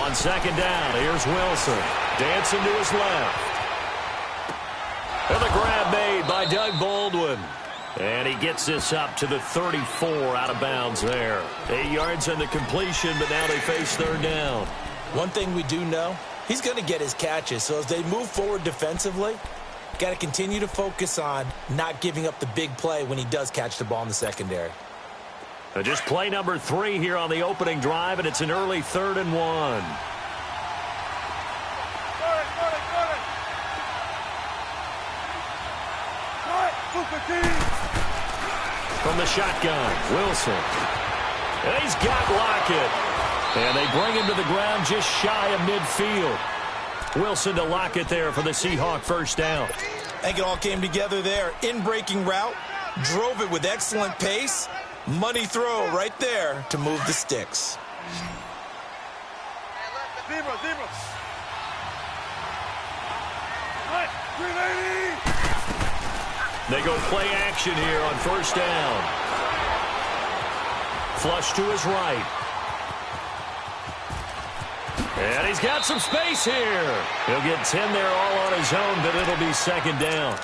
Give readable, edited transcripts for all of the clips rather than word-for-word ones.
On second down, here's Wilson. Dancing to his left. And the grab made by Doug Baldwin. And he gets this up to the 34 out of bounds there. 8 yards on the completion, but now they face third down. One thing we do know, he's going to get his catches. So as they move forward defensively, got to continue to focus on not giving up the big play when he does catch the ball in the secondary. Just play number 3 here on the opening drive, and it's an early 3rd and 1. From the shotgun, Wilson. And he's got Lockett. And they bring him to the ground just shy of midfield. Wilson to Lockett there for the Seahawk first down. I think it all came together there. In-breaking route, drove it with excellent pace. Money throw right there to move the sticks. Zebra. They go play action here on first down. Flush to his right. And he's got some space here. He'll get 10 there all on his own, but it'll be second down.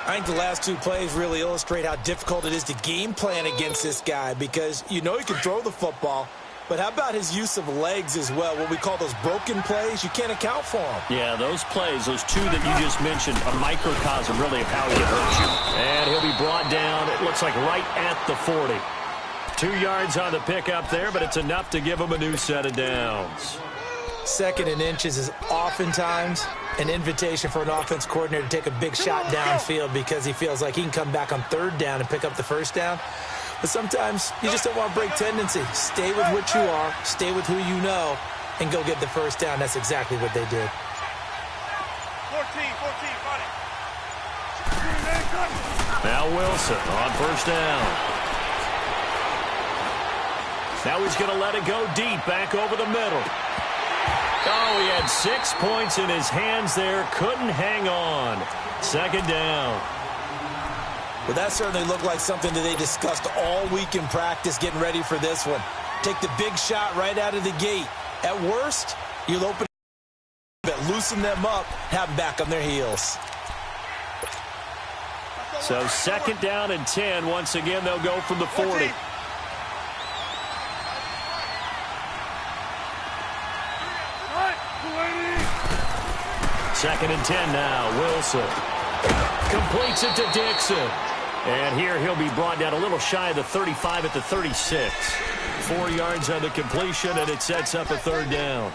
I think the last 2 plays really illustrate how difficult it is to game plan against this guy because you know he can throw the football, but how about his use of legs as well? What we call those broken plays, you can't account for them. Yeah, those plays, those 2 that you just mentioned, a microcosm really of how he can hurt you. And he'll be brought down, it looks like right at the 40. 2 yards on the pickup there, but it's enough to give him a new set of downs. 2nd and inches is oftentimes an invitation for an offense coordinator to take a big shot downfield because he feels like he can come back on 3rd down and pick up the first down. But sometimes you just don't want to break tendency. Stay with what you are, stay with who you know, and go get the first down. That's exactly what they did. 14, buddy. Now Wilson on first down. Now he's going to let it go deep back over the middle. Oh, he had 6 points in his hands there. Couldn't hang on. Second down. Well, that certainly looked like something that they discussed all week in practice getting ready for this one. Take the big shot right out of the gate. At worst, you'll open it, loosen them up, have them back on their heels. So second down and 10. Once again, they'll go from the 40. Second and 10 now. Wilson completes it to Dixon. And here he'll be brought down a little shy of the 35 at the 36. 4 yards on the completion, and it sets up a third down.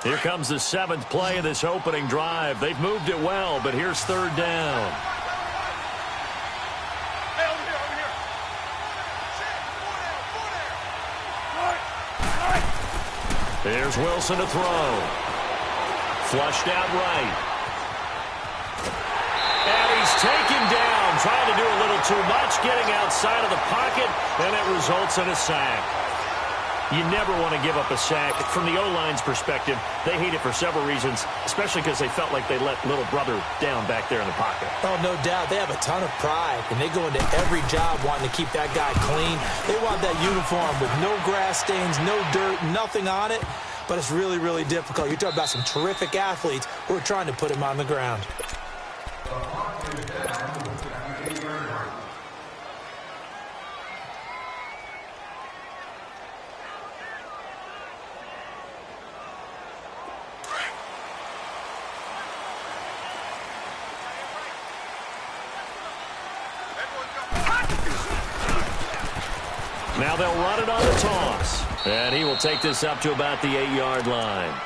Here comes the 7th play of this opening drive. They've moved it well, but here's third down. Here's Wilson to throw. Flushed out right. And he's taken down, trying to do a little too much, getting outside of the pocket, and it results in a sack. You never want to give up a sack. From the O-line's perspective, they hate it for several reasons, especially because they felt like they let little brother down back there in the pocket. Oh, no doubt. They have a ton of pride, and they go into every job wanting to keep that guy clean. They want that uniform with no grass stains, no dirt, nothing on it, but it's really, really difficult. You're talking about some terrific athletes who are trying to put him on the ground. Now they'll run it on the toss. And he will take this up to about the 8-yard line.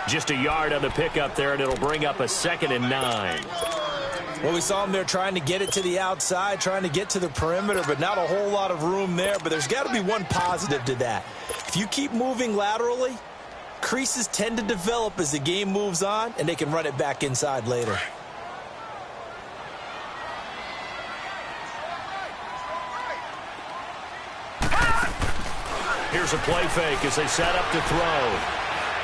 Just a yard on the pickup there, and it'll bring up a 2nd and 9. Well, we saw him there trying to get it to the outside, trying to get to the perimeter, but not a whole lot of room there. But there's got to be one positive to that. If you keep moving laterally, creases tend to develop as the game moves on, and they can run it back inside later. Here's a play fake as they set up to throw.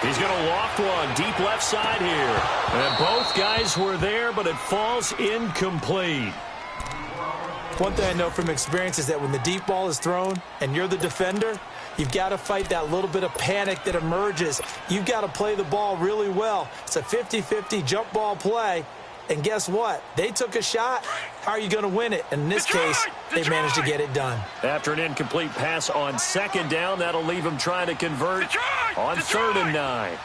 He's going to loft one deep left side here. And both guys were there, but it falls incomplete. One thing I know from experience is that when the deep ball is thrown and you're the defender, you've got to fight that little bit of panic that emerges. You've got to play the ball really well. It's a 50-50 jump ball play. And guess what? They took a shot. How are you going to win it? And in this case, they managed to get it done. After an incomplete pass on second down, that'll leave them trying to convert on 3rd and 9.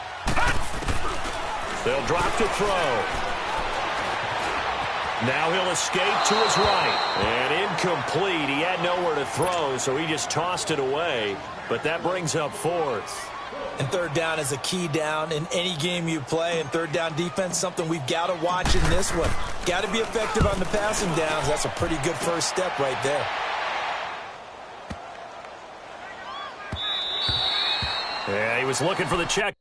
They'll drop to throw. Now he'll escape to his right. And incomplete. He had nowhere to throw, so he just tossed it away. But that brings up 4th. And 3rd down is a key down in any game you play. And 3rd down defense, something we've got to watch in this one. Got to be effective on the passing downs. That's a pretty good first step right there. Yeah, he was looking for the check.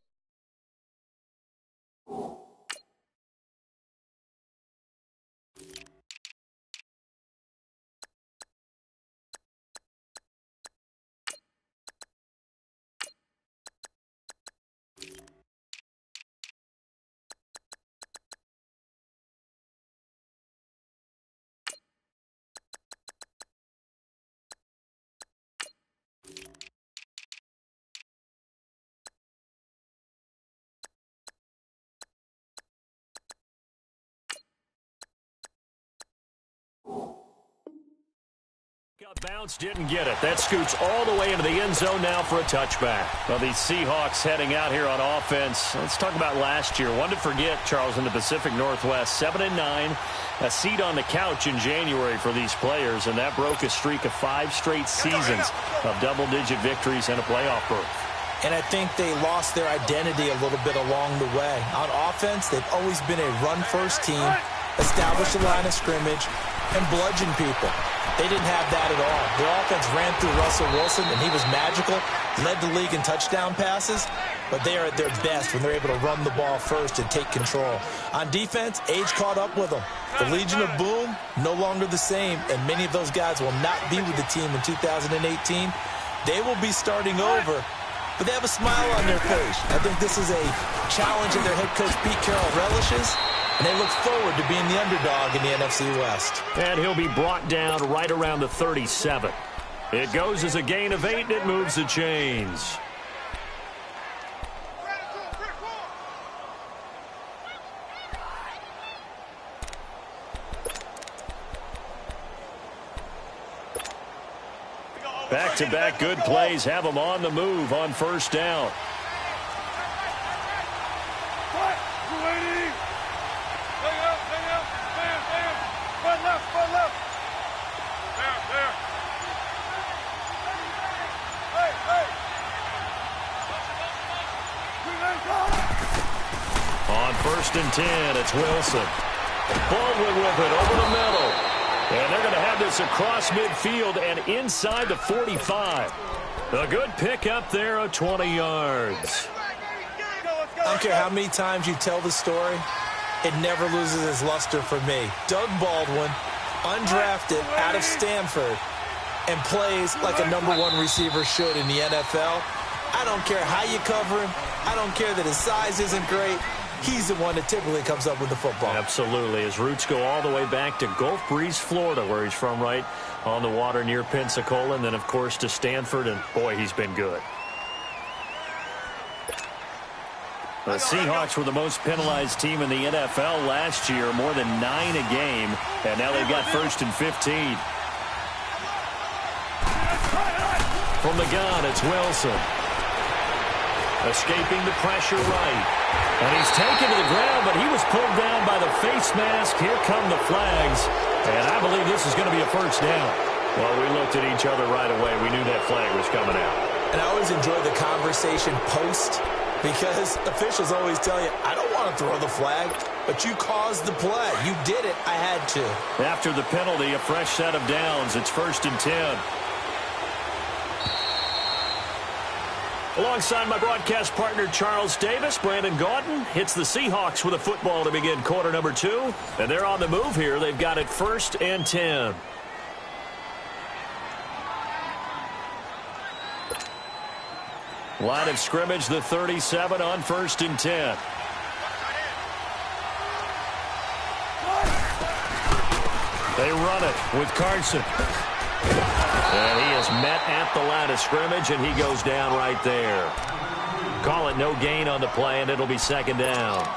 Bounce, didn't get it. That scoots all the way into the end zone now for a touchback. Well, these Seahawks heading out here on offense. Let's talk about last year. One to forget, Charles, in the Pacific Northwest. 7-9, a seat on the couch in January for these players, and that broke a streak of 5 straight seasons of double-digit victories and a playoff berth. And I think they lost their identity a little bit along the way. On offense, they've always been a run-first team, establish a line of scrimmage, and bludgeon people. They didn't have that at all. Their offense ran through Russell Wilson, and he was magical, led the league in touchdown passes, but they are at their best when they're able to run the ball first and take control. On defense, age caught up with them. The Legion of Boom, no longer the same, and many of those guys will not be with the team in 2018. They will be starting over, but they have a smile on their face. I think this is a challenge that their head coach Pete Carroll relishes, and they look forward to being the underdog in the NFC West. And he'll be brought down right around the 37. It goes as a gain of 8, and it moves the chains. Back-to-back good plays have them on the move on 1st down. On 1st and 10, it's Wilson. Baldwin with it over the middle. And they're going to have this across midfield and inside the 45. A good pickup there of 20 yards. I don't care how many times you tell the story, it never loses its luster for me. Doug Baldwin, undrafted out of Stanford, and plays like a #1 receiver should in the NFL. I don't care how you cover him. I don't care that his size isn't great. He's the one that typically comes up with the football. Absolutely. His roots go all the way back to Gulf Breeze, Florida, where he's from, right on the water near Pensacola, and then, of course, to Stanford, and, boy, he's been good. The Seahawks were the most penalized team in the NFL last year, more than 9 a game, and now they've got 1st and 15. From the gun, it's Wilson. Escaping the pressure right. And he's taken to the ground, but he was pulled down by the face mask. Here come the flags. And I believe this is going to be a 1st down. Well, we looked at each other right away. We knew that flag was coming out. And I always enjoy the conversation post, because officials always tell you, I don't want to throw the flag, but you caused the play. You did it. I had to. After the penalty, a fresh set of downs. It's 1st and 10. Alongside my broadcast partner, Charles Davis, Brandon Gaudin hits the Seahawks with a football to begin quarter number 2. And they're on the move here. They've got it 1st and 10. Line of scrimmage, the 37 on 1st and 10. They run it with Carson. And he is met at the line of scrimmage, and he goes down right there. Call it no gain on the play, and it'll be second down.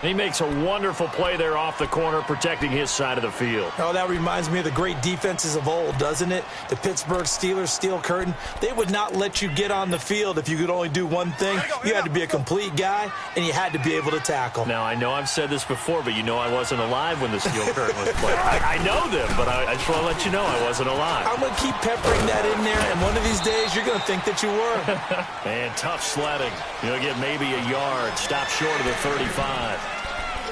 He makes a wonderful play there off the corner, protecting his side of the field. Oh, that reminds me of the great defenses of old, doesn't it? The Pittsburgh Steelers steel curtain. They would not let you get on the field if you could only do one thing. You had to be a complete guy, and you had to be able to tackle. Now, I know I've said this before, but you know I wasn't alive when the steel curtain was played. I know them, but I just want to let you know I wasn't alive. I'm going to keep peppering that in there, and one of these days you're going to think that you were. Man, tough sledding. You'll get maybe a yard. Stop short of the 35.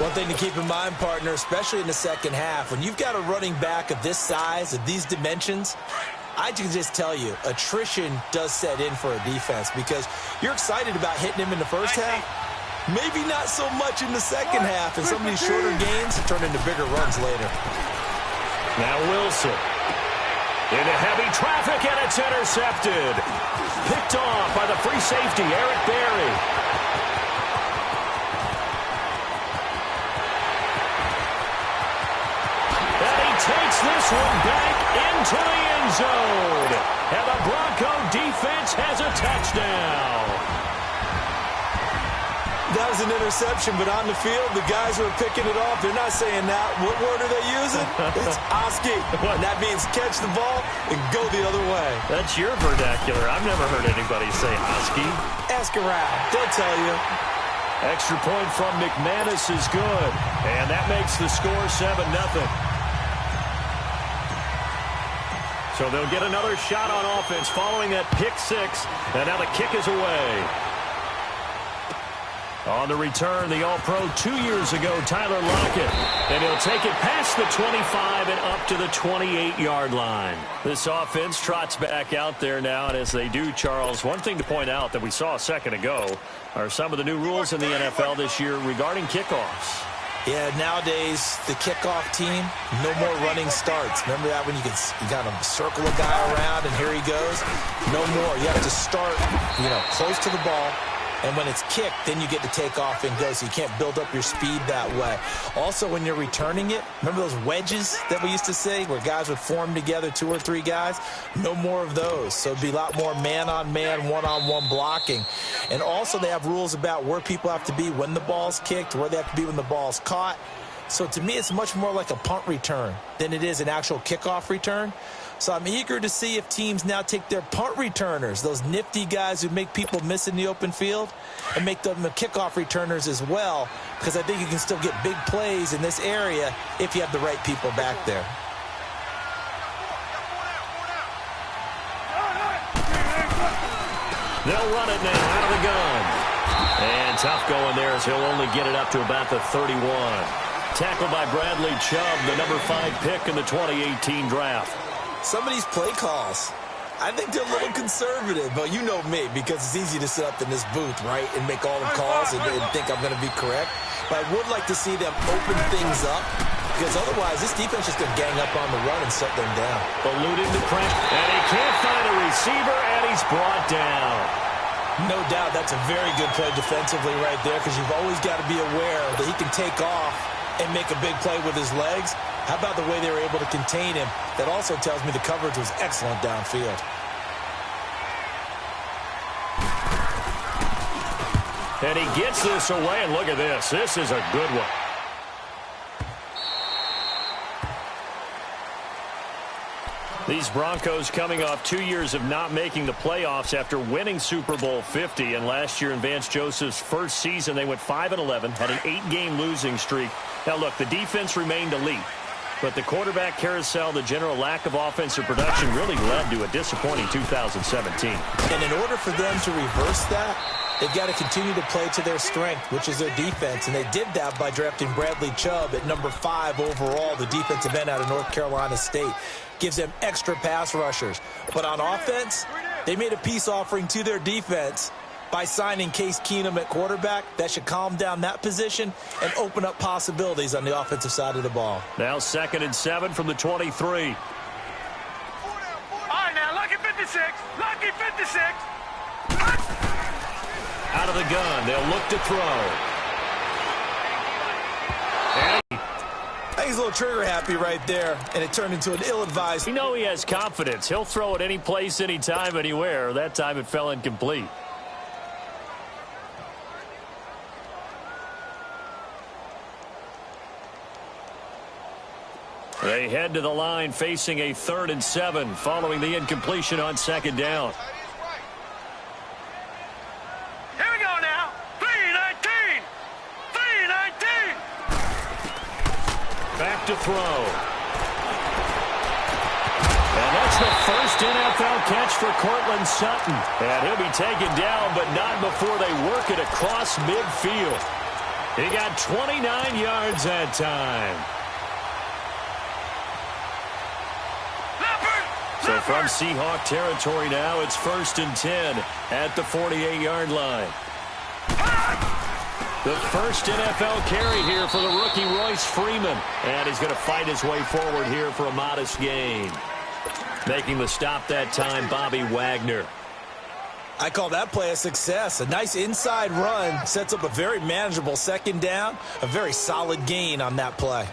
One thing to keep in mind, partner, especially in the second half, when you've got a running back of this size, of these dimensions, I can just tell you, attrition does set in for a defense because you're excited about hitting him in the first half. Maybe not so much in the second half, and some of these shorter gains turn into bigger runs later. Now Wilson into heavy traffic, and it's intercepted. Picked off by the free safety, Eric Berry. Takes this one back into the end zone. And the Bronco defense has a touchdown. That was an interception, but on the field, the guys who are picking it off, they're not saying that. What word are they using? It's Oski. And that means catch the ball and go the other way. That's your vernacular. I've never heard anybody say Oski. Ask around. They'll tell you. Extra point from McManus is good. And that makes the score 7-0. So they'll get another shot on offense following that pick six. And now the kick is away. On the return, the All-Pro 2 years ago, Tyler Lockett. And he'll take it past the 25 and up to the 28-yard line. This offense trots back out there now. And as they do, Charles, one thing to point out that we saw a second ago are some of the new rules in the NFL this year regarding kickoffs. Yeah, nowadays, the kickoff team, no more running starts. Remember that when you got to circle a guy around and here he goes? No more. You have to start, close to the ball. And when it's kicked, then you get to take off and go, so you can't build up your speed that way. Also, when you're returning it, remember those wedges that we used to say where guys would form together, 2 or 3 guys? No more of those. So it'd be a lot more man-on-man, one-on-one blocking. And also they have rules about where people have to be when the ball's kicked, where they have to be when the ball's caught. So to me, it's much more like a punt return than it is an actual kickoff return. So I'm eager to see if teams now take their punt returners, those nifty guys who make people miss in the open field, and make them the kickoff returners as well, because I think you can still get big plays in this area if you have the right people back there. They'll run it now out of the gun. And tough going there as he'll only get it up to about the 31. Tackled by Bradley Chubb, the number 5 pick in the 2018 draft. Some of these play calls, I think they're a little conservative, but you know me, because it's easy to sit up in this booth, right, and make all the calls and think I'm going to be correct. But I would like to see them open things up, because otherwise this defense is going to gang up on the run and shut them down. Eluding the pressure, and he can't find a receiver, and he's brought down. No doubt that's a very good play defensively right there, because you've always got to be aware that he can take off and make a big play with his legs. How about the way they were able to contain him? That also tells me the coverage was excellent downfield. And he gets this away, and look at this. This is a good one. These Broncos coming off 2 years of not making the playoffs after winning Super Bowl 50. And last year in Vance Joseph's first season, they went 5-11, had an 8-game losing streak. Now, look, the defense remained elite. But the quarterback carousel, the general lack of offensive production really led to a disappointing 2017. And in order for them to reverse that, they've got to continue to play to their strength, which is their defense. And they did that by drafting Bradley Chubb at number 5 overall, the defensive end out of North Carolina State. Gives them extra pass rushers. But on offense, they made a peace offering to their defense by signing Case Keenum at quarterback. That should calm down that position and open up possibilities on the offensive side of the ball. Now 2nd and 7 from the 23. All right, now, lucky 56. Lucky 56. Out of the gun, they'll look to throw. I think he's a little trigger happy right there, and it turned into an ill-advised. You know he has confidence. He'll throw it any place, anytime, anywhere. That time it fell incomplete. They head to the line facing a 3rd and 7 following the incompletion on 2nd down. Here we go now. 3-19. 3-19. Back to throw. And that's the first NFL catch for Cortland Sutton. And he'll be taken down, but not before they work it across midfield. He got 29 yards that time. So from Seahawk territory now, it's 1st and 10 at the 48-yard line. The first NFL carry here for the rookie Royce Freeman. And he's going to fight his way forward here for a modest gain. Making the stop that time, Bobby Wagner. I call that play a success. A nice inside run sets up a very manageable 2nd down. A very solid gain on that play.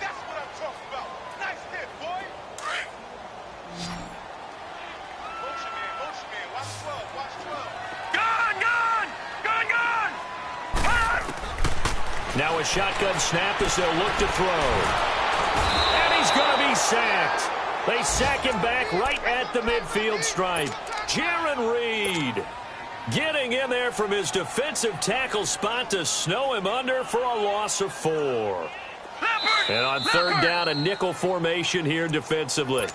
Now a shotgun snap as they'll look to throw. And he's going to be sacked. They sack him back right at the midfield stripe. Jaron Reed getting in there from his defensive tackle spot to snow him under for a loss of 4. And on 3rd down, a nickel formation here defensively.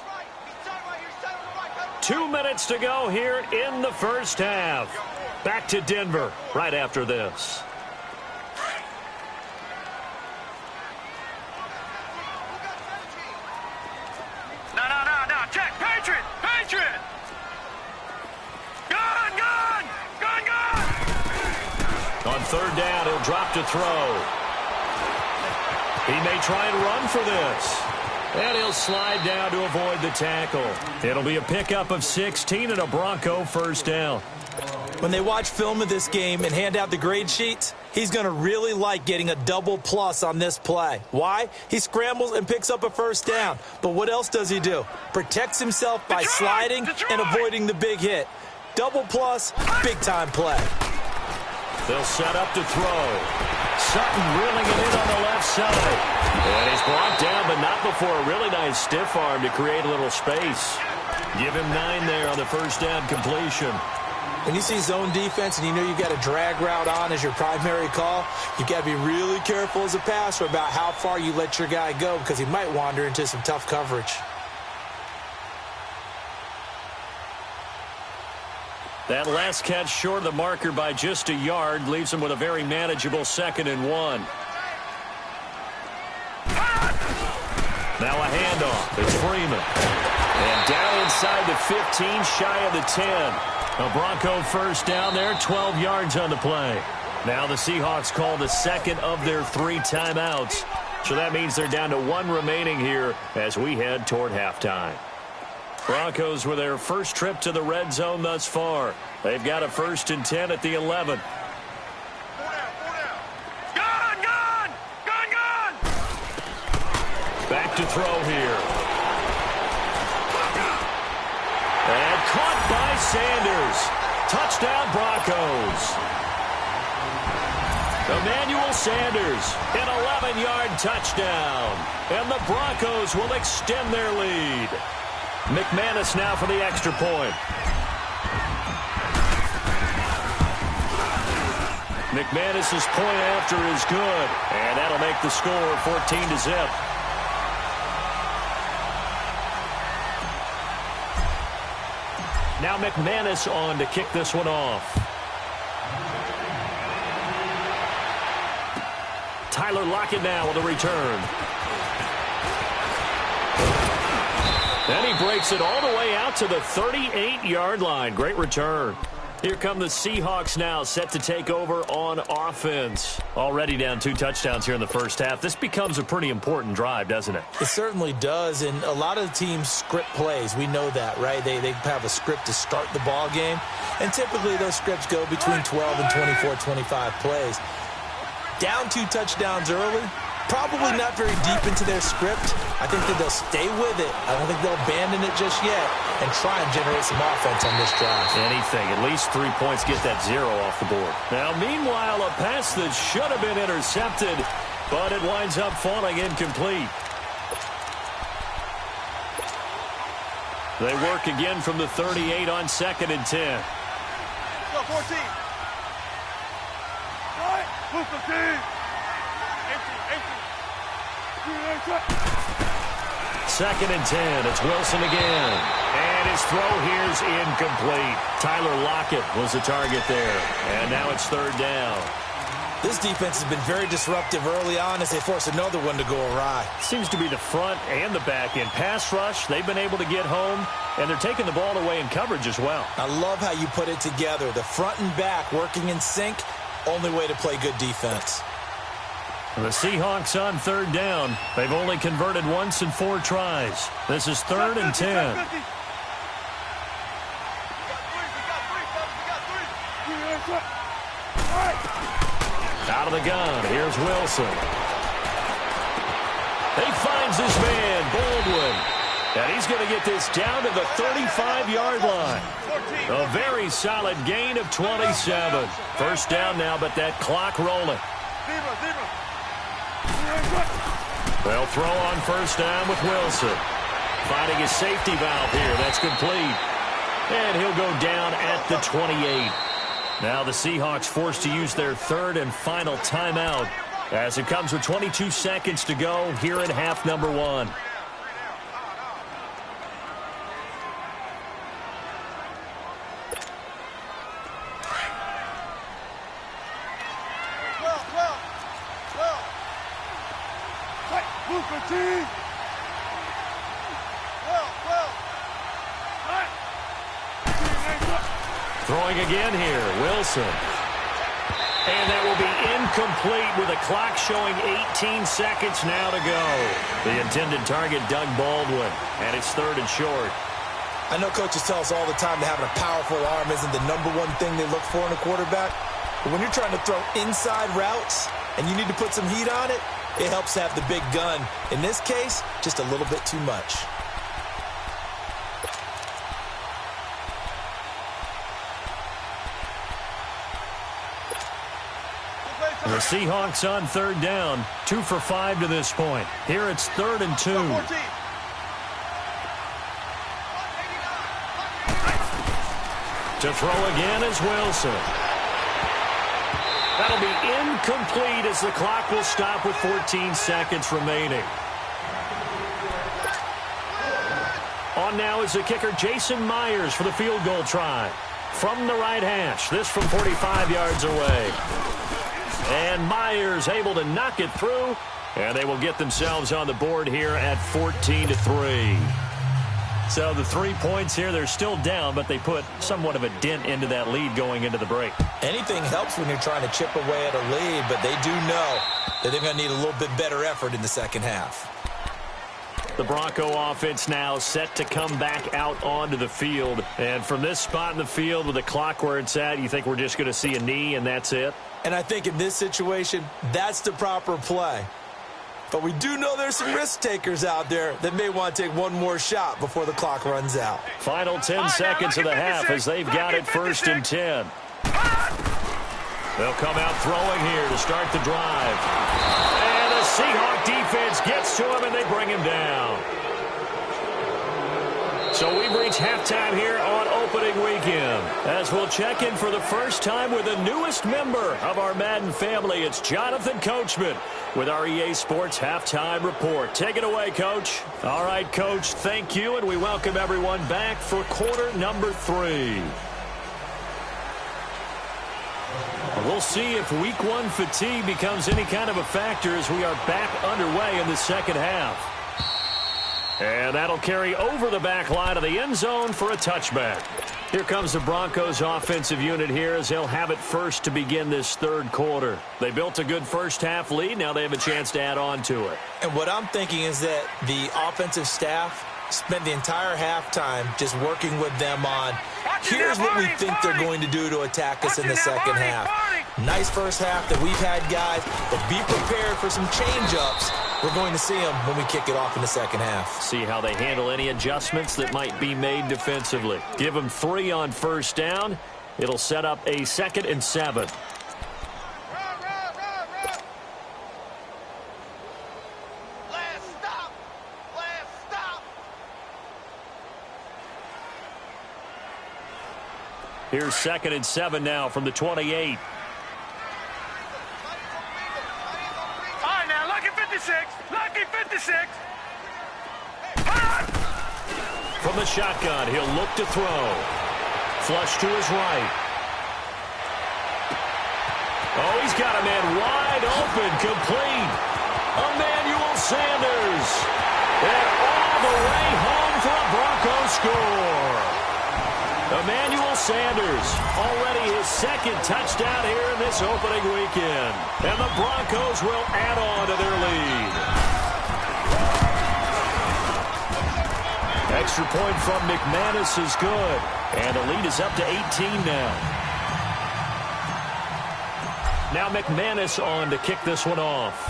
2 minutes to go here in the first half. Back to Denver right after this. Check, Patriot! Gun! On 3rd down, he'll drop to throw. He may try and run for this. And he'll slide down to avoid the tackle. It'll be a pickup of 16 and a Bronco 1st down. When they watch film of this game and hand out the grade sheets, he's going to really like getting a double plus on this play. Why? He scrambles and picks up a 1st down. But what else does he do? Protects himself by sliding and avoiding the big hit. Double plus, big-time play. They'll set up to throw. Sutton reeling it in on the left side. And he's brought down, but not before a really nice stiff arm to create a little space. Give him 9 there on the 1st down completion. When you see zone defense and you know you've got a drag route on as your primary call, you've got to be really careful as a passer about how far you let your guy go because he might wander into some tough coverage. That last catch short of the marker by just a yard leaves him with a very manageable 2nd and 1. Now a handoff. It's Freeman. And down inside the 15, shy of the 10. A Bronco 1st down there, 12 yards on the play. Now the Seahawks call the 2nd of their 3 timeouts. So that means they're down to 1 remaining here as we head toward halftime. Broncos with their first trip to the red zone thus far. They've got a 1st and 10 at the 11. Gun! Back to throw here. And caught by Sanders. Touchdown Broncos. Emmanuel Sanders, an 11-yard touchdown. And the Broncos will extend their lead. McManus now for the extra point. McManus's point after is good. And that'll make the score 14-0. Now McManus on to kick this one off. Tyler Lockett now with a return. Then he breaks it all the way out to the 38-yard line. Great return. Here come the Seahawks now, set to take over on offense. Already down 2 touchdowns here in the first half. This becomes a pretty important drive, doesn't it? It certainly does, and a lot of the teams script plays. We know that, right? They have a script to start the ball game, and typically those scripts go between 12 and 24, 25 plays. Down 2 touchdowns early, Probably not very deep into their script. I think that they'll stay with it. I don't think they'll abandon it just yet and try and generate some offense on this drive. Anything. At least 3 points, get that 0 off the board. Now, meanwhile, a pass that should have been intercepted, but it winds up falling incomplete. They work again from the 38 on 2nd and 10. Go, 14. Right. Move the team. 2nd and 10. It's Wilson again. And his throw here's incomplete. Tyler Lockett was the target there. And now it's 3rd down. This defense has been very disruptive early on as they force another one to go awry. Seems to be the front and the back end. Pass rush, they've been able to get home, and they're taking the ball away in coverage as well. I love how you put it together. The front and back working in sync, only way to play good defense. The Seahawks on 3rd down. They've only converted once in 4 tries. This is 3rd and 10. Out of the gun, here's Wilson. He finds his man, Baldwin. And he's going to get this down to the 35-yard line. A very solid gain of 27. 1st down now, but that clock rolling. They'll throw on 1st down with Wilson. Finding his safety valve here. That's complete. And he'll go down at the 28. Now the Seahawks forced to use their 3rd and final timeout as it comes with 22 seconds to go here in half number 1. Throwing again here, Wilson. And that will be incomplete with a clock showing 18 seconds now to go. The intended target, Doug Baldwin, and it's 3rd and short. I know coaches tell us all the time that having a powerful arm isn't the #1 thing they look for in a quarterback. But when you're trying to throw inside routes and you need to put some heat on it, it helps to have the big gun. In this case, just a little bit too much. The Seahawks on 3rd down, 2 for 5 to this point. Here it's 3rd and 2. To throw again is Wilson. That'll be incomplete as the clock will stop with 14 seconds remaining. On now is the kicker Jason Myers for the field goal try. From the right hash, this from 45 yards away. And Myers able to knock it through, and they will get themselves on the board here at 14-3. So the 3 points here, they're still down, but they put somewhat of a dent into that lead going into the break. Anything helps when you're trying to chip away at a lead, but they do know that they're going to need a little bit better effort in the second half. The Bronco offense now set to come back out onto the field. And from this spot in the field with the clock where it's at, you think we're just going to see a knee and that's it? And I think in this situation, that's the proper play. But we do know there's some risk takers out there that may want to take one more shot before the clock runs out. Final 10 seconds of the half as they've got it 1st and 10. They'll come out throwing here to start the drive. And the Seahawk defense gets to him and they bring him down. So we've reached halftime here on opening weekend. As we'll check in for the first time with the newest member of our Madden family, it's Jonathan Coachman with our EA Sports Halftime Report. Take it away, Coach. All right, Coach, thank you, and we welcome everyone back for quarter number 3. We'll see if week 1 fatigue becomes any kind of a factor as we are back underway in the second half. And that'll carry over the back line of the end zone for a touchback. Here comes the Broncos offensive unit here as they'll have it first to begin this 3rd quarter. They built a good first half lead. Now they have a chance to add on to it. And what I'm thinking is that the offensive staff spent the entire halftime just working with them on, here's what we think they're going to do to attack us in the second half. Nice first half that we've had, guys, but be prepared for some change-ups. We're going to see them when we kick it off in the second half. See how they handle any adjustments that might be made defensively. Give them 3 on first down. It'll set up a 2nd and 7. Here's 2nd and 7 now from the 28. Lucky 56. From the shotgun, he'll look to throw. Flush to his right. Oh, he's got a man wide open, complete. Emmanuel Sanders. And all the way home for a Broncos score. Emmanuel Sanders, already his 2nd touchdown here in this opening weekend. And the Broncos will add on to their lead. Extra point from McManus is good. And the lead is up to 18 now. Now McManus on to kick this one off.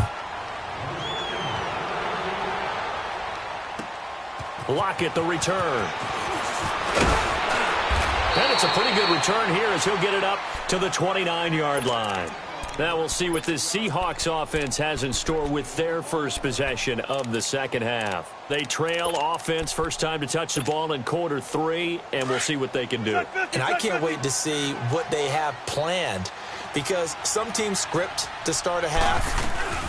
Lockett the return. And it's a pretty good return here as he'll get it up to the 29-yard line. Now we'll see what this Seahawks offense has in store with their first possession of the second half. They trail offense first time to touch the ball in quarter 3, and we'll see what they can do. And I can't wait to see what they have planned, because some teams script to start a half.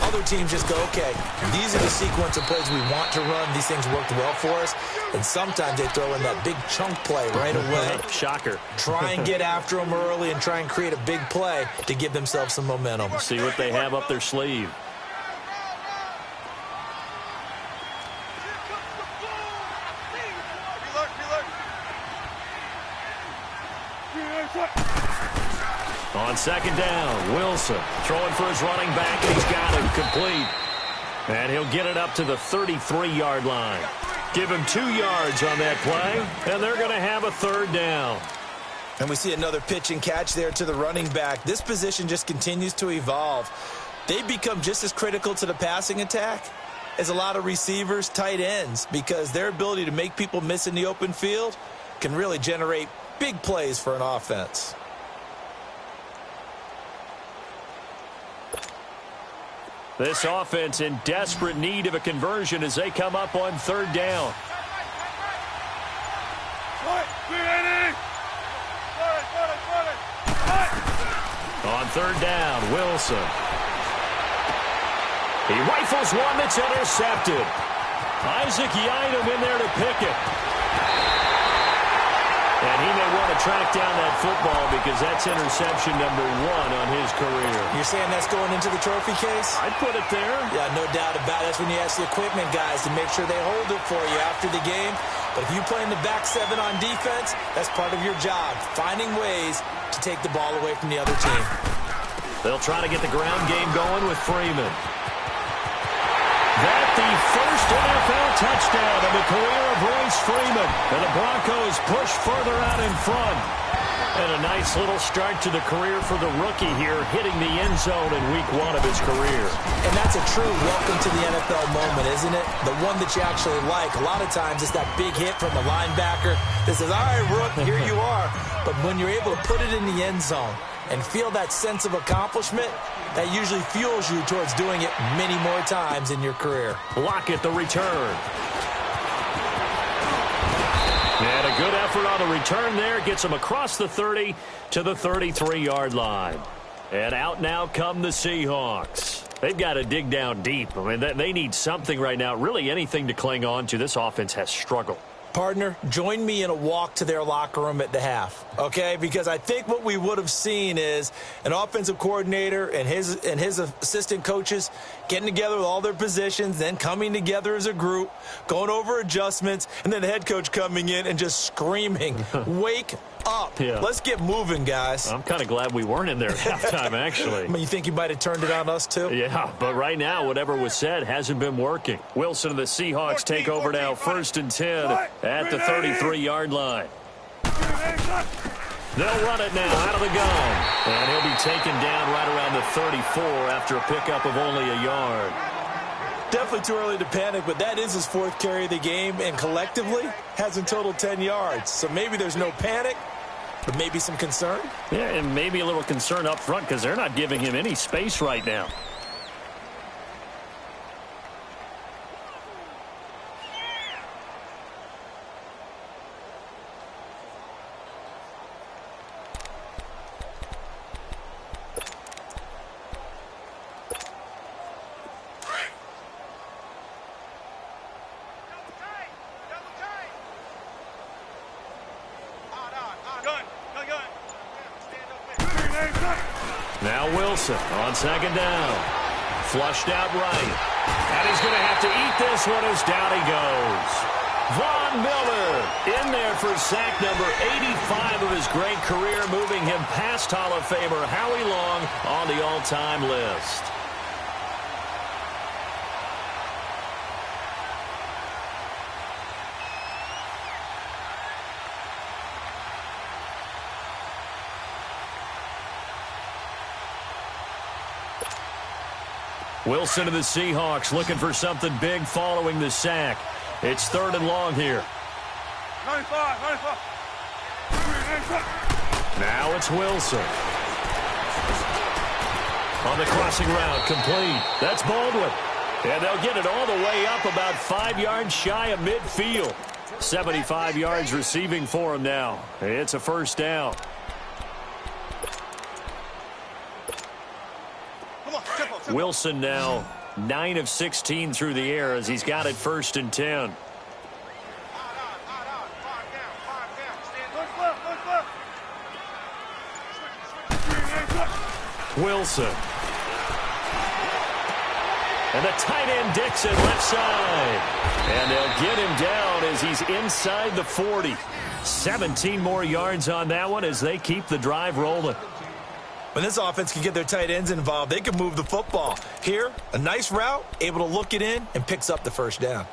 Other teams just go, okay, these are the sequence of plays we want to run. These things worked well for us. And sometimes they throw in that big chunk play right away. Shocker. Try and get after them early and try and create a big play to give themselves some momentum. See what they have up their sleeve. On 2nd down, Wilson throwing for his running back, and he's got it complete. And he'll get it up to the 33-yard line. Give him 2 yards on that play, and they're going to have a 3rd down. And we see another pitch and catch there to the running back. This position just continues to evolve. They become just as critical to the passing attack as a lot of receivers, tight ends, because their ability to make people miss in the open field can really generate big plays for an offense. This offense in desperate need of a conversion as they come up on 3rd down. On 3rd down, Wilson. He rifles one that's intercepted. Isaac Yiadom in there to pick it. And he may want to track down that football because that's interception number 1 on his career. You're saying that's going into the trophy case? I'd put it there. Yeah, no doubt about it. That's when you ask the equipment guys to make sure they hold it for you after the game. But if you play in the back 7 on defense, that's part of your job, finding ways to take the ball away from the other team. They'll try to get the ground game going with Freeman. That the first NFL touchdown of the career of Royce Freeman. And the Broncos push further out in front. And a nice little start to the career for the rookie here, hitting the end zone in week 1 of his career. And that's a true welcome to the NFL moment, isn't it? The one that you actually like. A lot of times it's that big hit from the linebacker that says, all right, Rook, here you are. But when you're able to put it in the end zone and feel that sense of accomplishment, that usually fuels you towards doing it many more times in your career. Lockett the return. And a good effort on the return there. Gets him across the 30 to the 33-yard line. And out now come the Seahawks. They've got to dig down deep. I mean, they need something right now, really anything to cling on to. This offense has struggled. Partner, join me in a walk to their locker room at the half, okay? Because I think what we would have seen is an offensive coordinator and his assistant coaches getting together with all their positions, then coming together as a group, going over adjustments, and then the head coach coming in and just screaming, wake up. Yeah. Let's get moving, guys. I'm kind of glad we weren't in there at halftime, actually. I mean, you think you might have turned it on us, too? Yeah, but right now, whatever was said hasn't been working. Wilson and the Seahawks take over now, 1st and 10 at the 33-yard line. They'll run it now out of the gun. And he'll be taken down right around the 34 after a pickup of only a yard. Definitely too early to panic, but that is his 4th carry of the game, and collectively has in total 10 yards. So maybe there's no panic, but maybe some concern. Yeah, and maybe a little concern up front because they're not giving him any space right now. Now Wilson on 2nd down. Flushed out right. And he's going to have to eat this one as down he goes. Von Miller in there for sack number 85 of his great career, moving him past Hall of Famer Howie Long on the all-time list. Wilson of the Seahawks looking for something big following the sack. It's 3rd and long here. 95. Now it's Wilson. On the crossing route, complete. That's Baldwin. And they'll get it all the way up about 5 yards shy of midfield. 75 yards receiving for him now. It's a 1st down. Wilson now 9 of 16 through the air as he's got it 1st and 10. Wilson. And the tight end Dixon left side. And they'll get him down as he's inside the 40. 17 more yards on that one as they keep the drive rolling. When this offense can get their tight ends involved, they can move the football. Here, a nice route, able to look it in, and picks up the 1st down.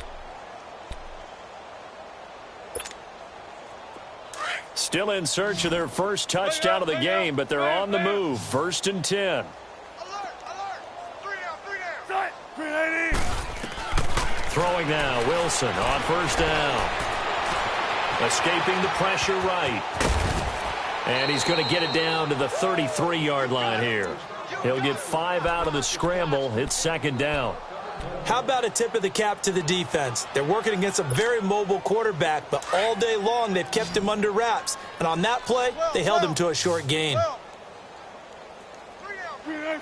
Still in search of their first touchdown of the game, but they're on the move. 1st and 10. Alert! 3 down. Throwing now, Wilson on 1st down. Escaping the pressure right. And he's going to get it down to the 33-yard line here. He'll get 5 out of the scramble. It's 2nd down. How about a tip of the cap to the defense? They're working against a very mobile quarterback, but all day long they've kept him under wraps. And on that play, they held him to a short gain. 3 down.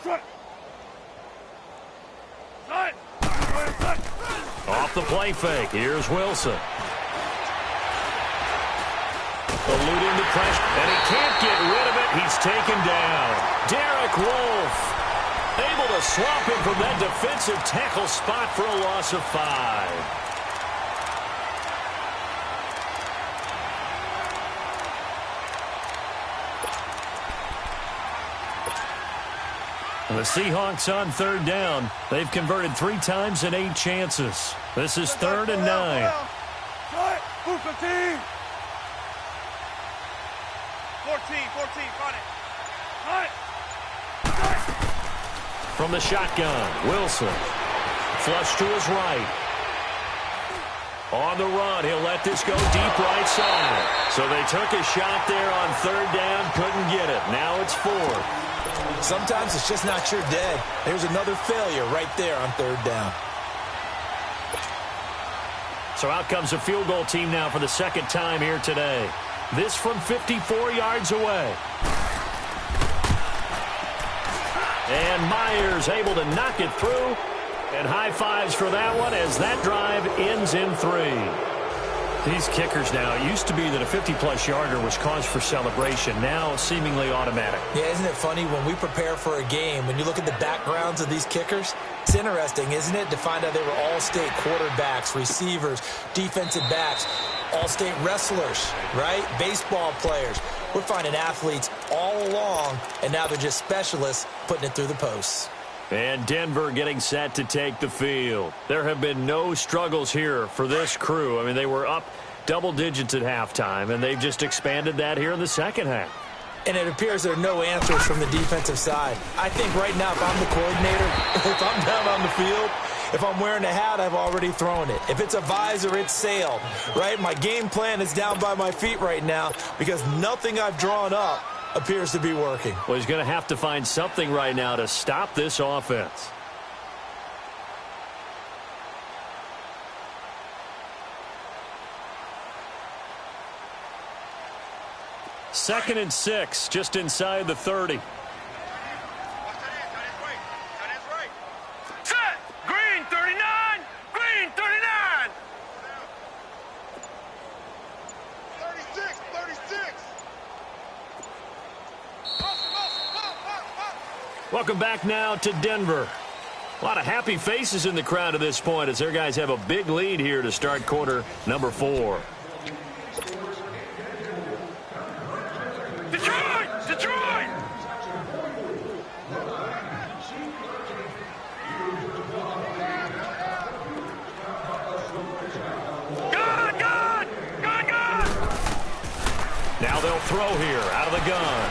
Off the play fake. Here's Wilson. Eluding the pressure, and he can't get rid of it. He's taken down. Derek Wolfe able to swap him from that defensive tackle spot for a loss of 5. The Seahawks on 3rd down. They've converted 3 times in 8 chances. This is 3rd and 9. 14, front it. From the shotgun, Wilson. Flush to his right. On the run, he'll let this go deep right side. So they took a shot there on 3rd down, couldn't get it. Now it's 4th. Sometimes it's just not your day. There's another failure right there on 3rd down. So out comes a field goal team now for the 2nd time here today. This from 54 yards away. And Myers able to knock it through. And high fives for that one as that drive ends in 3. These kickers now, it used to be that a 50-plus yarder was cause for celebration. Now seemingly automatic. Yeah, isn't it funny when we prepare for a game, when you look at the backgrounds of these kickers, it's interesting, isn't it, to find out they were all-state quarterbacks, receivers, defensive backs, all-state wrestlers, right? Baseball players. We're finding athletes all along, and now they're just specialists putting it through the posts. And Denver getting set to take the field. There have been no struggles here for this crew. I mean, they were up double digits at halftime, and they've just expanded that here in the second half. and it appears there are no answers from the defensive side. I think right now, if I'm the coordinator, if I'm down on the field, if I'm wearing a hat, I've already thrown it. If it's a visor, it's sailed, right? My game plan is down by my feet right now because nothing I've drawn up appears to be working. Well, he's going to have to find something right now to stop this offense. Second and 6, just inside the 30. Set! Green 39! Green 39! 36! 36! Welcome back now to Denver. A lot of happy faces in the crowd at this point as their guys have a big lead here to start quarter number 4. Detroit! Detroit! Gun! Gun! Gun! Gun! Now they'll throw here out of the gun.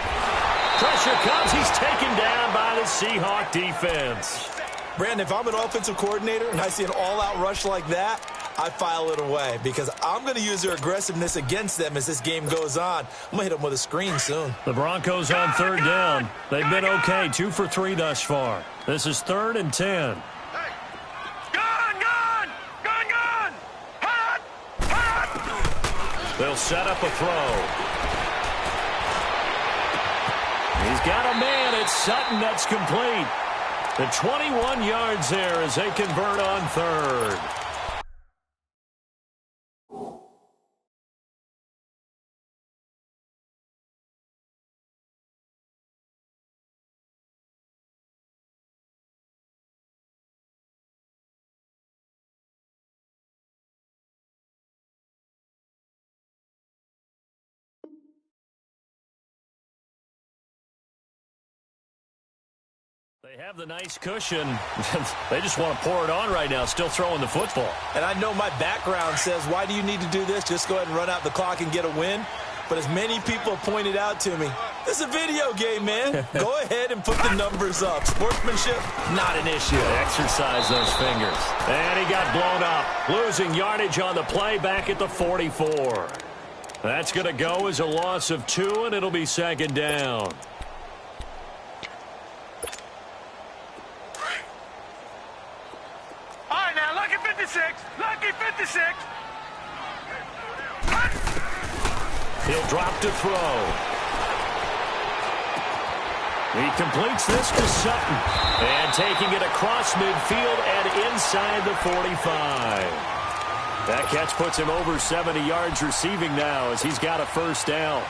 Pressure comes. He's taken down by the Seahawk defense. Brandon, if I'm an offensive coordinator and I see an all-out rush like that, I file it away because I'm going to use their aggressiveness against them as this game goes on. I'm going to hit them with a screen soon. The Broncos on third down. They've been okay, 2 for 3 thus far. This is 3rd and 10. Gun! Gun! Gun! Gun! Hot! Hot! They'll set up a throw. He's got a man. It's Sutton. That's complete. The 21 yards there as they convert on third. They have the nice cushion. They just want to pour it on right now, still throwing the football. And I know my background says, why do you need to do this? Just go ahead and run out the clock and get a win. But as many people have pointed out to me, this is a video game, man. Go ahead and put the numbers up. Sportsmanship, not an issue. Exercise those fingers. And he got blown up. Losing yardage on the play back at the 44. That's going to go as a loss of 2, and it'll be 2nd down. All right, now, lucky 56. Lucky 56. He'll drop to throw. He completes this to Sutton. And taking it across midfield and inside the 45. That catch puts him over 70 yards receiving now as he's got a 1st down.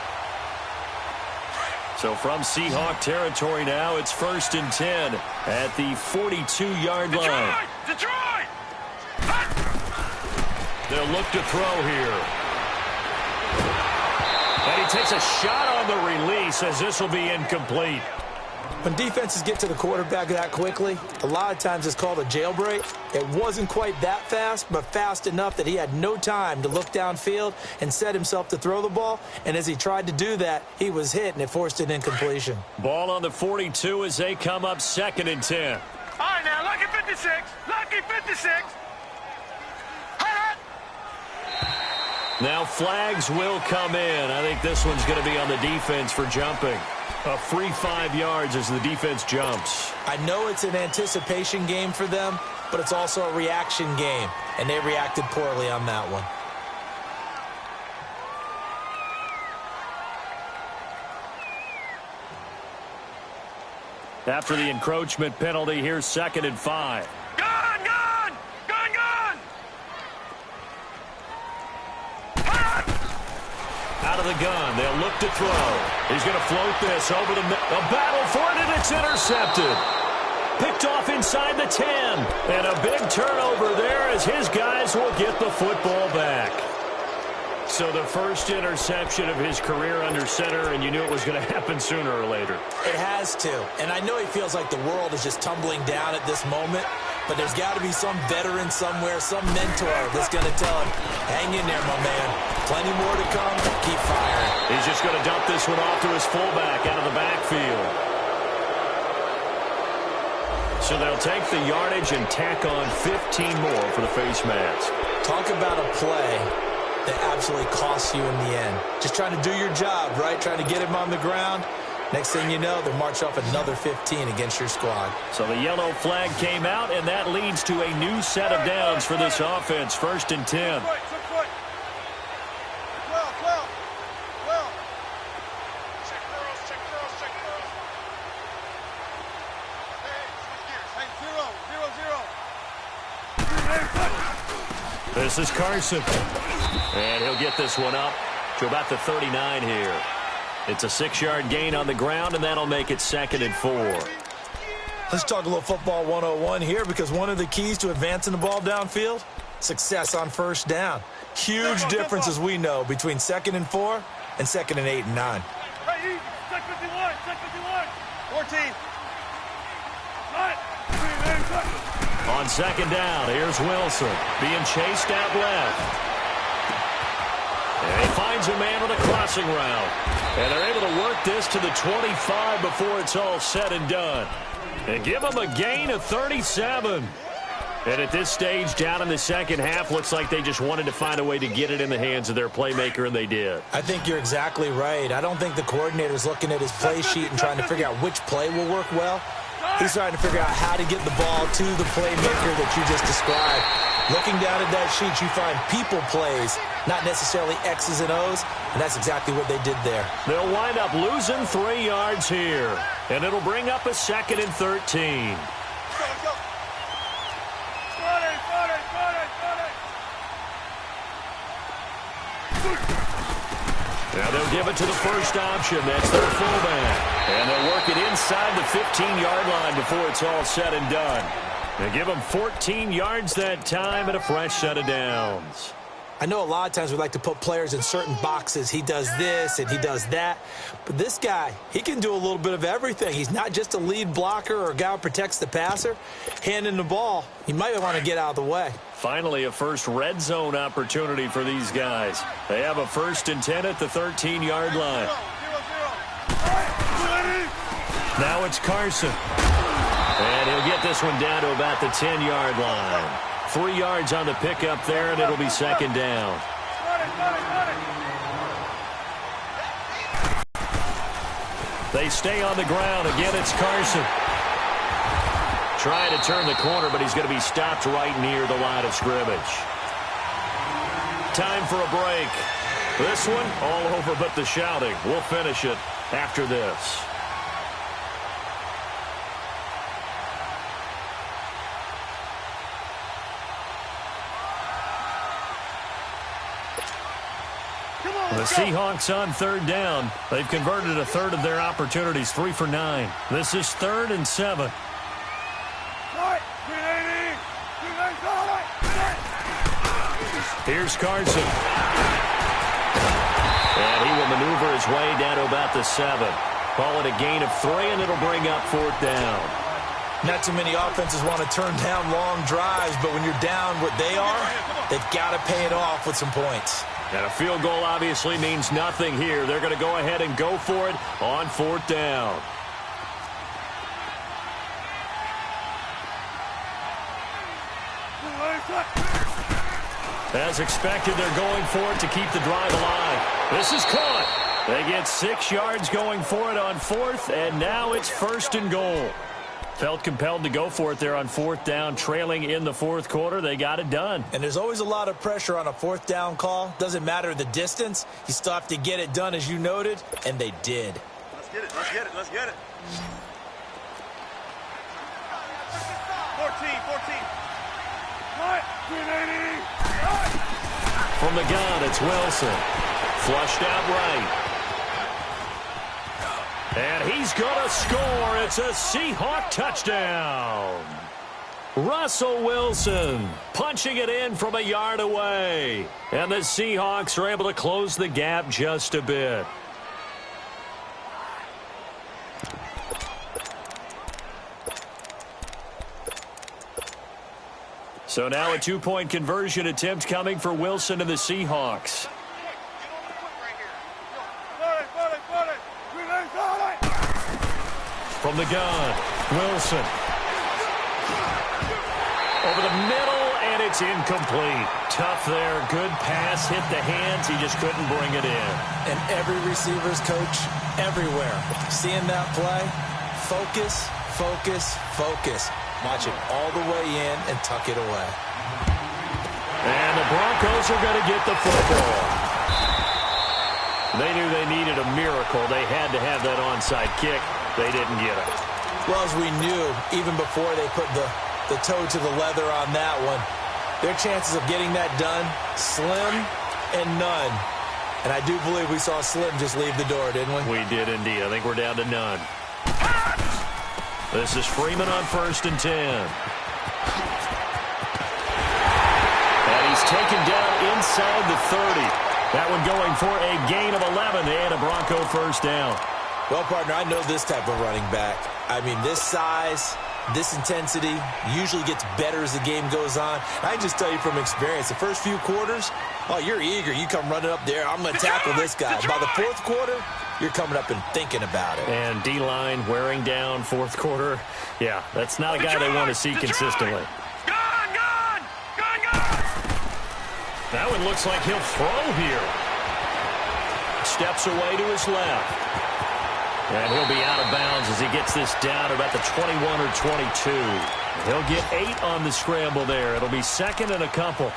So from Seahawk territory now, it's 1st and 10 at the 42-yard line. Detroit! They'll look to throw here. And he takes a shot on the release as this will be incomplete. When defenses get to the quarterback that quickly, a lot of times it's called a jailbreak. It wasn't quite that fast, but fast enough that he had no time to look downfield and set himself to throw the ball. And as he tried to do that, he was hit, and it forced an incompletion. Ball on the 42 as they come up 2nd and 10. All right, now, lucky 56. Lucky 56. Now flags will come in. I think this one's going to be on the defense for jumping. A free 5 yards as the defense jumps. I know it's an anticipation game for them, but it's also a reaction game, and they reacted poorly on that one. After the encroachment penalty, here's 2nd and 5. Gun! Gun! Gun! Gun! Out of the gun, they'll look to throw. He's going to float this over the middle. A battle for it, and it's intercepted. Picked off inside the 10. And a big turnover there as his guys will get the football back. So the first interception of his career under center, and you knew it was going to happen sooner or later. It has to. And I know he feels like the world is just tumbling down at this moment. But there's got to be some veteran somewhere, some mentor that's going to tell him, hang in there, my man. Plenty more to come. Keep firing. He's just going to dump this one off to his fullback out of the backfield. So they'll take the yardage and tack on 15 more for the face mask. Talk about a play that absolutely costs you in the end. Just trying to do your job, right? Trying to get him on the ground. Next thing you know, they'll march off another 15 against your squad. So the yellow flag came out, and that leads to a new set of downs for this offense. 1st and 10. This is Carson. And he'll get this one up to about the 39 here. It's a 6-yard gain on the ground, and that'll make it 2nd and 4. Let's talk a little football 101 here, because one of the keys to advancing the ball downfield, success on 1st down. Huge difference, as we know, between 2nd and 4 and 2nd and 8 and 9. Hey, easy. Check 51. Check 51. 14. On 2nd down, here's Wilson being chased out left. And he finds a man with a crossing route. And they're able to work this to the 25 before it's all said and done. And give them a gain of 37. And at this stage, down in the second half, looks like they just wanted to find a way to get it in the hands of their playmaker, and they did. I think you're exactly right. I don't think the coordinator's looking at his play sheet and trying to figure out which play will work well. He's trying to figure out how to get the ball to the playmaker that you just described. Looking down at that sheet, you find people plays, not necessarily X's and O's, and that's exactly what they did there. They'll wind up losing 3 yards here, and it'll bring up a 2nd and 13. Now they'll give it to the first option. That's their fullback. And they'll work it inside the 15-yard line before it's all said and done. They give them 14 yards that time and a fresh set of downs. I know a lot of times we like to put players in certain boxes. He does this and he does that. But this guy, he can do a little bit of everything. He's not just a lead blocker or a guy who protects the passer. Handing the ball, he might want to get out of the way. Finally, a first red zone opportunity for these guys. They have a 1st and 10 at the 13-yard line. Now it's Carson. And he'll get this one down to about the 10-yard line. 3 yards on the pickup there, and it'll be 2nd down. They stay on the ground. Again, it's Carson. Trying to turn the corner, but he's going to be stopped right near the line of scrimmage. Time for a break. This one, all over but the shouting. We'll finish it after this. The Seahawks on 3rd down. They've converted a third of their opportunities, 3 for 9. This is 3rd and 7. Here's Carson. And he will maneuver his way down to about the 7. Call it a gain of 3, and it'll bring up 4th down. Not too many offenses want to turn down long drives, but when you're down what they are, they've got to pay it off with some points. And a field goal obviously means nothing here. They're going to go ahead and go for it on 4th down. As expected, they're going for it to keep the drive alive. This is caught. They get 6 yards going for it on 4th, and now it's 1st and goal. Felt compelled to go for it there on 4th down, trailing in the 4th quarter. They got it done. And there's always a lot of pressure on a 4th down call. Doesn't matter the distance. You still have to get it done, as you noted, and they did. Let's get it. Let's get it. Let's get it. 14. From the gun, it's Wilson. Flushed out right. And he's going to score. It's a Seahawk touchdown. Russell Wilson punching it in from a yard away. And the Seahawks are able to close the gap just a bit. So now a two-point conversion attempt coming for Wilson and the Seahawks. From the gun, Wilson. Over the middle, and it's incomplete. Tough there. Good pass. Hit the hands. He just couldn't bring it in. And every receiver's coach everywhere. Seeing that play, focus, focus, focus. Watch it all the way in and tuck it away. And the Broncos are going to get the football. They knew they needed a miracle. They had to have that onside kick. They didn't get it. Well, as we knew, even before they put the toe to the leather on that one, their chances of getting that done, slim and none. And I do believe we saw Slim just leave the door, didn't we? We did indeed. I think we're down to none. This is Freeman on 1st and 10. And he's taken down inside the 30. That one going for a gain of 11 and a Bronco first down. Well, partner, I know this type of running back. I mean, this size, this intensity usually gets better as the game goes on. I just tell you from experience, the first few quarters, oh, you're eager. You come running up there. I'm going to tackle this guy. By the fourth quarter, you're coming up and thinking about it. And D-line wearing down fourth quarter. Yeah, that's not a guy they want to see consistently. That one looks like he'll throw here. Steps away to his left. And he'll be out of bounds as he gets this down about the 21 or 22. He'll get 8 on the scramble there. It'll be second and a couple.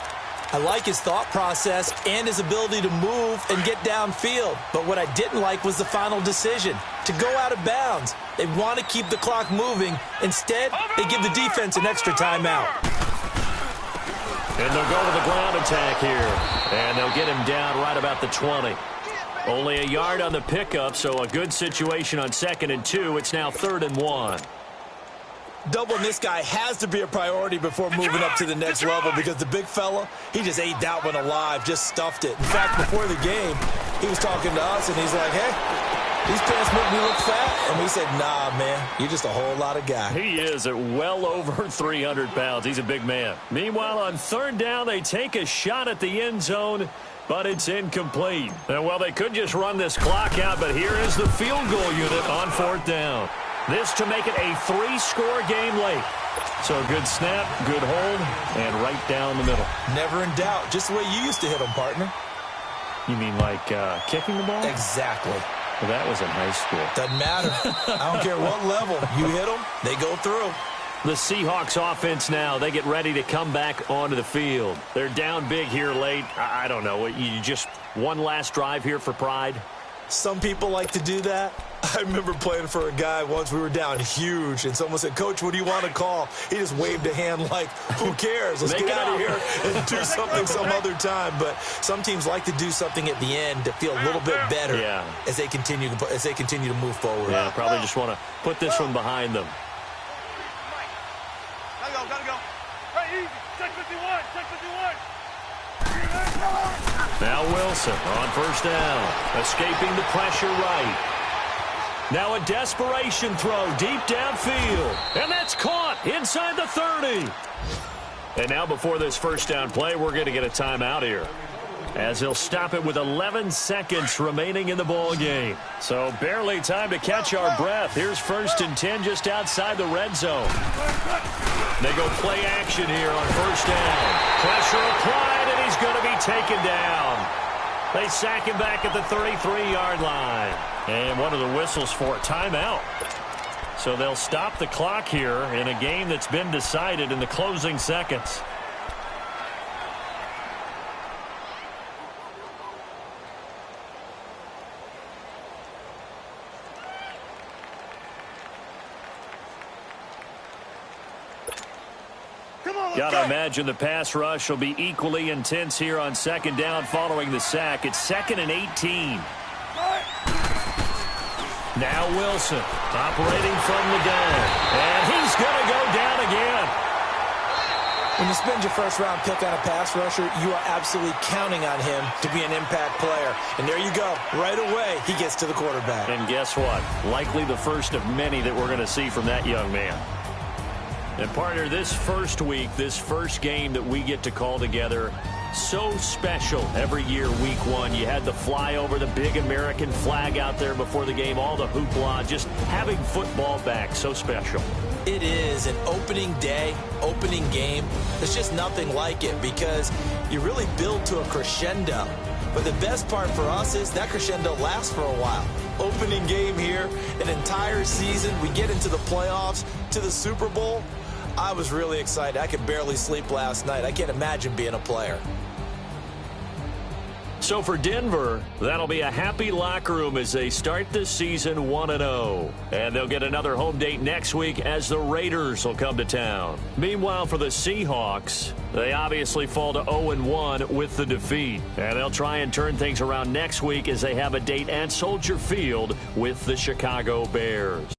I like his thought process and his ability to move and get downfield. But what I didn't like was the final decision, to go out of bounds. They want to keep the clock moving. Instead, they give the defense an extra timeout. And they'll go to the ground attack here. And they'll get him down right about the 20. Only a yard on the pickup, so a good situation on 2nd and 2. It's now 3rd and 1. Doubling this guy has to be a priority before moving up to the next level, because the big fella, he just ate that one alive, just stuffed it. In fact, before the game, he was talking to us, and he's like, hey, these pants make me look fat. And we said, nah, man, you're just a whole lot of guy. He is at well over 300 pounds. He's a big man. Meanwhile, on 3rd down, they take a shot at the end zone, but it's incomplete. And, well, they could just run this clock out, but here is the field goal unit on 4th down. This to make it a 3-score game late. So a good snap, good hold, and right down the middle. Never in doubt. Just the way you used to hit them, partner. You mean like kicking the ball? Exactly. Well, that was in high school. Doesn't matter. I don't care what level. You hit them, they go through. The Seahawks offense now, they get ready to come back onto the field. They're down big here late. I don't know. You just one last drive here for pride? Some people like to do that. I remember playing for a guy once. We were down huge, and someone said, Coach, what do you want to call? He just waved a hand like, who cares? Let's get out of here and do something some other time. But some teams like to do something at the end to feel a little bit better as they continue to move forward. Yeah, probably just want to put this one behind them. Gotta go. Right, easy. Check 51. Check 51. Now Wilson on 1st down. Escaping the pressure right. Now a desperation throw deep downfield. And that's caught inside the 30. And now before this 1st down play, we're going to get a timeout here, as he'll stop it with 11 seconds remaining in the ball game. So barely time to catch our breath. Here's 1st and 10 just outside the red zone. They go play action here on 1st down. Pressure applied, and he's going to be taken down. They sack him back at the 33-yard line. And one of the whistles for a timeout. So they'll stop the clock here in a game that's been decided in the closing seconds. Gotta imagine the pass rush will be equally intense here on 2nd down following the sack. It's 2nd and 18. Now Wilson operating from the gun. And he's going to go down again. When you spend your 1st-round pick on a pass rusher, you are absolutely counting on him to be an impact player. And there you go. Right away, he gets to the quarterback. And guess what? Likely the first of many that we're going to see from that young man. And partner, this first week, this first game that we get to call together, so special every year, week one. You had the flyover, the big American flag out there before the game, all the hoopla, just having football back, so special. It is an opening day, opening game. There's just nothing like it because you really build to a crescendo. But the best part for us is that crescendo lasts for a while. Opening game here, an entire season. We get into the playoffs, to the Super Bowl. I was really excited. I could barely sleep last night. I can't imagine being a player. So for Denver, that'll be a happy locker room as they start the season 1-0. And they'll get another home date next week as the Raiders will come to town. Meanwhile, for the Seahawks, they obviously fall to 0-1 with the defeat. And they'll try and turn things around next week as they have a date at Soldier Field with the Chicago Bears.